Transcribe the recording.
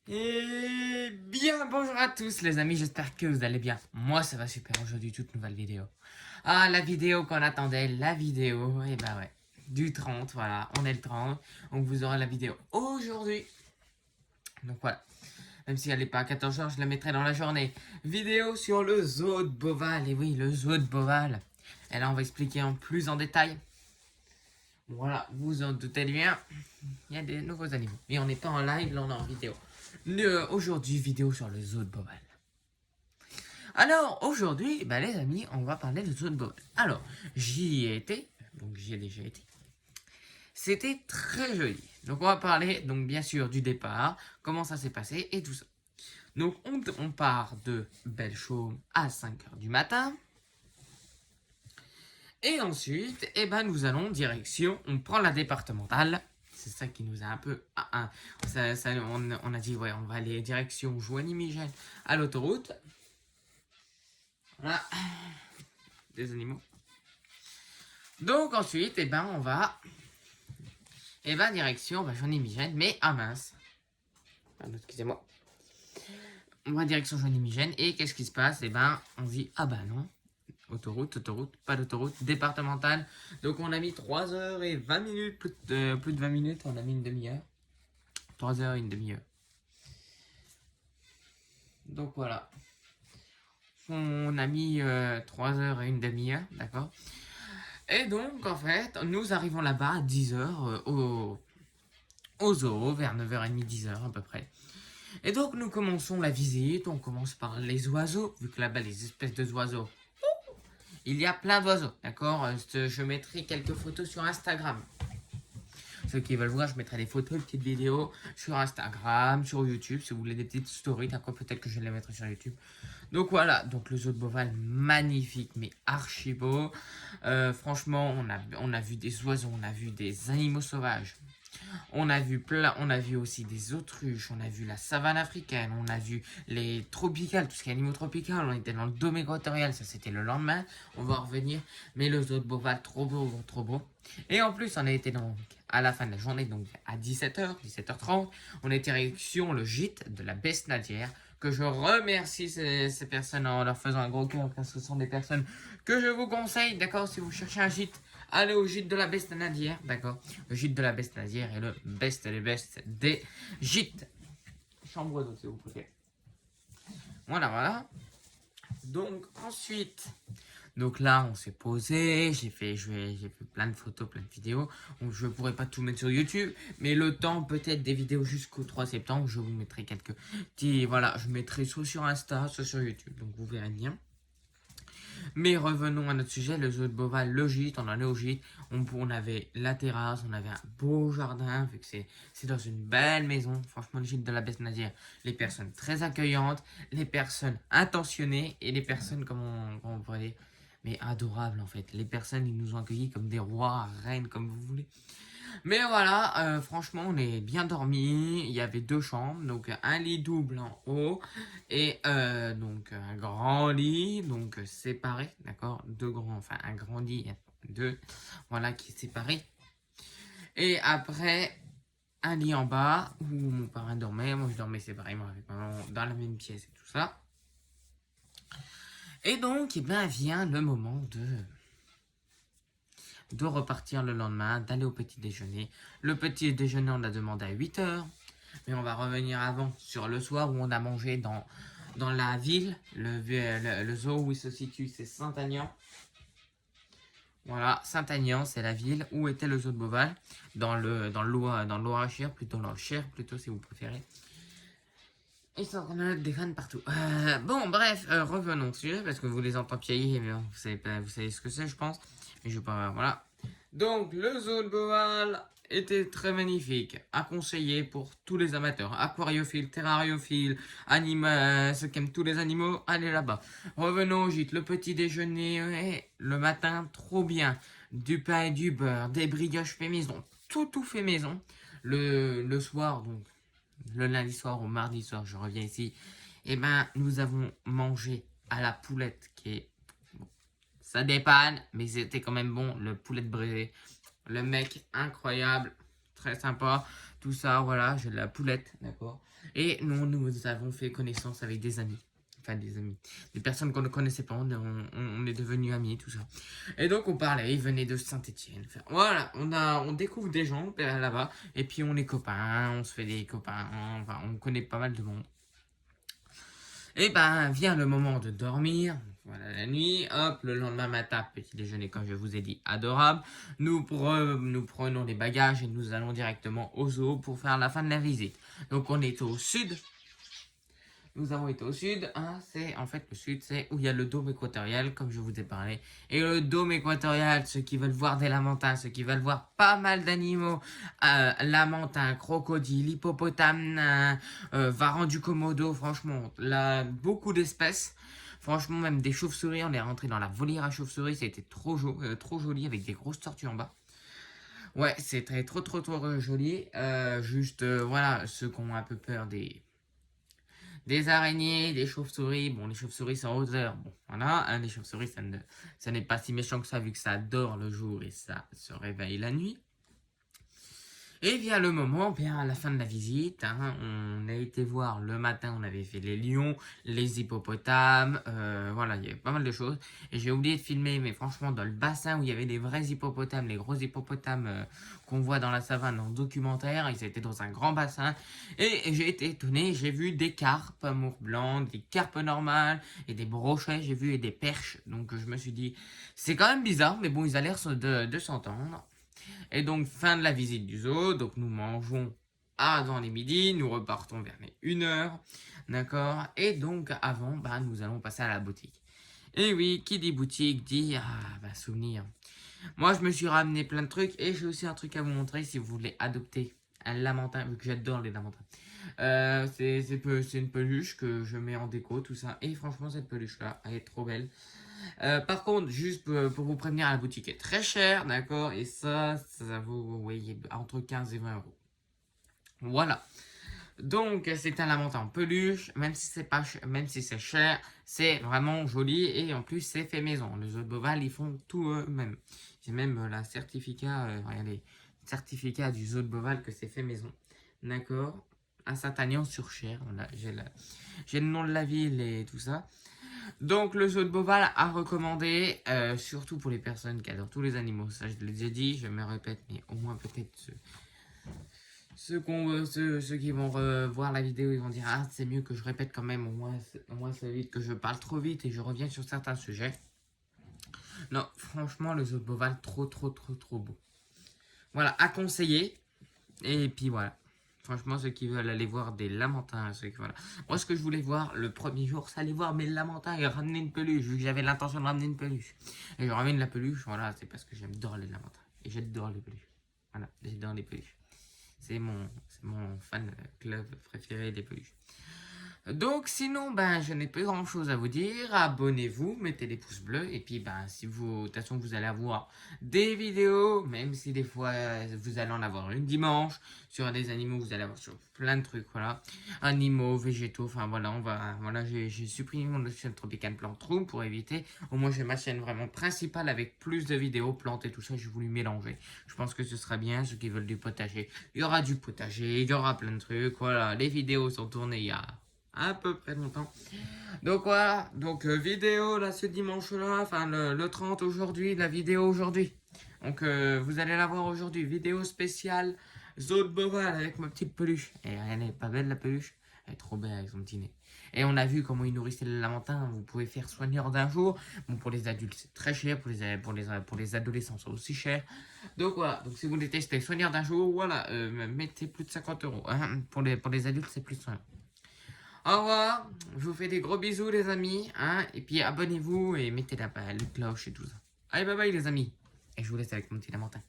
Et bien, bonjour à tous les amis, j'espère que vous allez bien. Moi ça va super, aujourd'hui toute nouvelle vidéo. Ah, la vidéo qu'on attendait, la vidéo, et bah ouais, du 30, voilà, on est le 30, donc vous aurez la vidéo aujourd'hui. Donc voilà, même si elle n'est pas à 14h, je la mettrai dans la journée. Vidéo sur le zoo de Beauval, et oui, le zoo de Beauval. Et là on va expliquer en plus en détail. Voilà, vous en doutez bien, il y a des nouveaux animaux. Mais on n'est pas en live, là on est en vidéo. Aujourd'hui, vidéo sur le zoo de Beauval. Alors, aujourd'hui, bah, les amis, on va parler de zoo de Beauval. Alors, j'y ai été, donc j'y ai déjà été. C'était très joli. Donc, on va parler, donc bien sûr, du départ, comment ça s'est passé et tout ça. Donc, on part de Belchaume à 5h du matin. Et ensuite, eh ben, nous allons direction, on prend la départementale. C'est ça qui nous a un peu... on a dit, ouais, on va aller direction Joigny-Michel à l'autoroute. Voilà. Des animaux. Donc ensuite, eh ben, on va... Eh ben, direction Joigny-Michel, mais ah mince. Pardon, excusez-moi. On va direction Joigny-Michel, et qu'est-ce qui se passe? Eh ben, on dit, ah bah non. Autoroute, pas d'autoroute, départementale. Donc on a mis 3h20 minutes, plus de 20 minutes, on a mis une demi-heure. 3h et une demi-heure. Donc voilà. On a mis 3h et une demi-heure, d'accord. Et donc en fait, nous arrivons là-bas à 10h au zoo, vers 9h30, 10h à peu près. Et donc nous commençons la visite, on commence par les oiseaux, vu que là-bas les espèces d'oiseaux, il y a plein d'oiseaux, d'accord. Je mettrai quelques photos sur Instagram. Ceux qui veulent voir, je mettrai des photos, des petites vidéos sur Instagram, sur YouTube, si vous voulez des petites stories, d'accord, peut-être que je les mettrai sur YouTube. Donc voilà, donc le zoo de Beauval, magnifique, mais archi beau. Franchement, on a vu des oiseaux, on a vu des animaux sauvages. On a vu aussi des autruches, on a vu la savane africaine, on a vu les tropicales, tout ce qui est animaux tropicaux, on était dans le dôme équatorial, ça c'était le lendemain, on va revenir, mais le zoo de Beauval, trop beau, trop beau. Et en plus, on a été donc à la fin de la journée, donc à 17h, 17h30, on était direction le gîte de la Besnadière, que je remercie ces personnes en leur faisant un gros cœur, parce que ce sont des personnes que je vous conseille, d'accord, si vous cherchez un gîte, allez au gîte de la Besnadière, d'accord. Le gîte de la Besnadière est le best des bestes des gîtes. Chambre d'eau, si vous préférez. Voilà, voilà. Donc, ensuite, donc là, on s'est posé, j'ai fait plein de photos, plein de vidéos. Donc, je ne pourrais pas tout mettre sur YouTube, mais le temps, peut-être des vidéos jusqu'au 3 septembre, je vous mettrai quelques petits, voilà, je mettrai soit sur Insta, soit sur YouTube. Donc, vous verrez le lien. Mais revenons à notre sujet, le zoo de Beauval, le gîte, on en est au gîte, on avait la terrasse, on avait un beau jardin, vu que c'est dans une belle maison, franchement le gîte de la Besnadière, les personnes très accueillantes, les personnes intentionnées, et les personnes, comment on pourrait dire, mais adorables en fait, les personnes ils nous ont accueillis comme des rois, reines, comme vous voulez. Mais voilà, franchement, on est bien dormi. Il y avait 2 chambres, donc un lit double en haut et donc un grand lit, donc séparé, d'accord, deux grands, enfin un grand lit, deux, voilà, qui est séparé. Et après, un lit en bas où mon parrain dormait, moi je dormais séparément avec maman dans la même pièce et tout ça. Et donc, eh bien, vient le moment de repartir le lendemain, d'aller au petit déjeuner. Le petit déjeuner, on a demandé à 8h. Mais on va revenir avant, sur le soir, où on a mangé dans la ville. Le zoo où il se situe, c'est Saint-Aignan. Voilà, Saint-Aignan, c'est la ville où était le zoo de Beauval. Dans le Loir-et-Cher, plutôt dans le Cher, plutôt, si vous préférez. Et ça, on a des fans partout. Bon, bref, revenons au sujet, parce que vous les entendez piailler, mais bon, vous savez ce que c'est, je pense. Mais je vais pas... Voilà. Donc, le zoo de Beauval était très magnifique, à conseiller pour tous les amateurs, aquariophiles, terrariophiles, ceux qui aiment tous les animaux, allez là-bas. Revenons au gîte, le petit déjeuner, le matin, trop bien. Du pain et du beurre, des brioches fait maison, tout fait maison. Le soir, donc, le lundi soir ou mardi soir, je reviens ici, et ben, nous avons mangé à la poulette qui est... Bon, ça dépanne, mais c'était quand même bon, le poulet brisé. Le mec, incroyable, très sympa. tout ça, voilà, j'ai de la poulette, d'accord. Et nous avons fait connaissance avec des amis. Enfin, des amis. Des personnes qu'on ne connaissait pas, on est devenus amis, tout ça. Et donc, on parlait, ils venaient de Saint-Étienne. Enfin, voilà, on découvre des gens là-bas, et puis on est copains, on se fait des copains, enfin, on connaît pas mal de monde. Et ben, vient le moment de dormir. Voilà la nuit. Hop, le lendemain matin, petit déjeuner, comme je vous ai dit, adorable. Nous prenons les bagages et nous allons directement au zoo pour faire la fin de la visite. Donc, on est au sud. Nous avons été au sud, hein, en fait le sud, c'est où il y a le dôme équatorial, comme je vous ai parlé. Et le dôme équatorial, ceux qui veulent voir des lamantins, ceux qui veulent voir pas mal d'animaux, lamantins, crocodiles, hippopotames, varans du Komodo, franchement, là, beaucoup d'espèces. Franchement, même des chauves-souris, on est rentré dans la volière à chauves-souris, c'était trop joli avec des grosses tortues en bas. Ouais, c'est trop joli. Juste, voilà, ceux qui ont un peu peur des araignées, des chauves-souris. Bon, les chauves-souris sont en hauteur. Bon, voilà, hein, les chauves-souris, ça n'est pas si méchant que ça, vu que ça dort le jour et ça se réveille la nuit. Et vient le moment, bien à la fin de la visite, hein, on a été voir le matin, on avait fait les lions, les hippopotames, voilà, il y avait pas mal de choses. Et j'ai oublié de filmer, mais franchement, dans le bassin où il y avait des vrais hippopotames, les gros hippopotames qu'on voit dans la savane en documentaire, ils étaient dans un grand bassin. Et j'ai été étonné, j'ai vu des carpes amour blanc, des carpes normales, et des brochets, j'ai vu, et des perches. Donc je me suis dit, c'est quand même bizarre, mais bon, ils ont l'air de s'entendre. Et donc, fin de la visite du zoo. Donc, nous mangeons dans les midis. Nous repartons vers les 1h. D'accord. Et donc, avant, nous allons passer à la boutique. Et oui, qui dit boutique dit souvenir. Moi, je me suis ramené plein de trucs. Et j'ai aussi un truc à vous montrer si vous voulez adopter un lamentin, vu que j'adore les lamantins. C'est une peluche que je mets en déco, tout ça. Et franchement, cette peluche-là, elle est trop belle. Par contre, juste pour vous prévenir, la boutique est très chère, d'accord. Et ça vaut entre 15 et 20 euros. Voilà. Donc, c'est un lamentin en peluche. Même si c'est cher, c'est vraiment joli. Et en plus, c'est fait maison. Les autres Boval, ils font tout eux-mêmes. J'ai même la certificat, regardez, certificat du zoo de Boval que c'est fait maison. D'accord. À Saint-Agnan-sur-Cher. Voilà, j'ai le nom de la ville et tout ça. Donc le zoo de Beauval à recommander, surtout pour les personnes qui adorent tous les animaux. Ça, je l'ai déjà dit, je me répète, mais au moins peut-être ceux qui vont revoir la vidéo, ils vont dire ah c'est mieux que je répète quand même, au moins ça évite que je parle trop vite et je reviens sur certains sujets. Non, franchement le zoo de Beauval, trop beau. Voilà, à conseiller. Et puis voilà. Franchement, ceux qui veulent aller voir des lamantins, voilà. Moi, ce que je voulais voir le premier jour, c'est aller voir mes lamantins et ramener une peluche, vu que j'avais l'intention de ramener une peluche. Et je ramène la peluche, voilà, c'est parce que j'adore les lamantins. Et j'adore les peluches. Voilà, j'adore les peluches. C'est mon fan club préféré des peluches. Donc sinon, je n'ai plus grand chose à vous dire. Abonnez-vous, mettez des pouces bleus. Et puis, si vous, de toute façon, vous allez avoir des vidéos, même si des fois, vous allez en avoir une dimanche. Sur des animaux, vous allez avoir sur plein de trucs, voilà. Animaux, végétaux, enfin voilà, j'ai supprimé mon chaîne Tropical Plant Room pour éviter. Au moins, j'ai ma chaîne vraiment principale avec plus de vidéos, plantes et tout ça. J'ai voulu mélanger. Je pense que ce sera bien, ceux qui veulent du potager. Il y aura du potager, il y aura plein de trucs, voilà. Les vidéos sont tournées il y a à peu près longtemps. Donc voilà, vidéo là ce dimanche là, enfin le 30 aujourd'hui, la vidéo aujourd'hui. Donc vous allez la voir aujourd'hui, vidéo spéciale zoo de Beauval avec ma petite peluche. Et elle est pas belle la peluche, elle est trop belle avec son petit nez. Et on a vu comment ils nourrissaient les lamantins, vous pouvez faire soigneur d'un jour. Bon pour les adultes c'est très cher, pour les adolescents c'est aussi cher. Donc voilà, donc si vous voulez tester soigneur d'un jour, voilà, mettez plus de 50 euros. Hein. Pour les adultes c'est plus de 100 €. Au revoir, je vous fais des gros bisous les amis, hein, et puis abonnez-vous et mettez la cloche et tout ça. Allez bye bye les amis, et je vous laisse avec mon petit lamentin.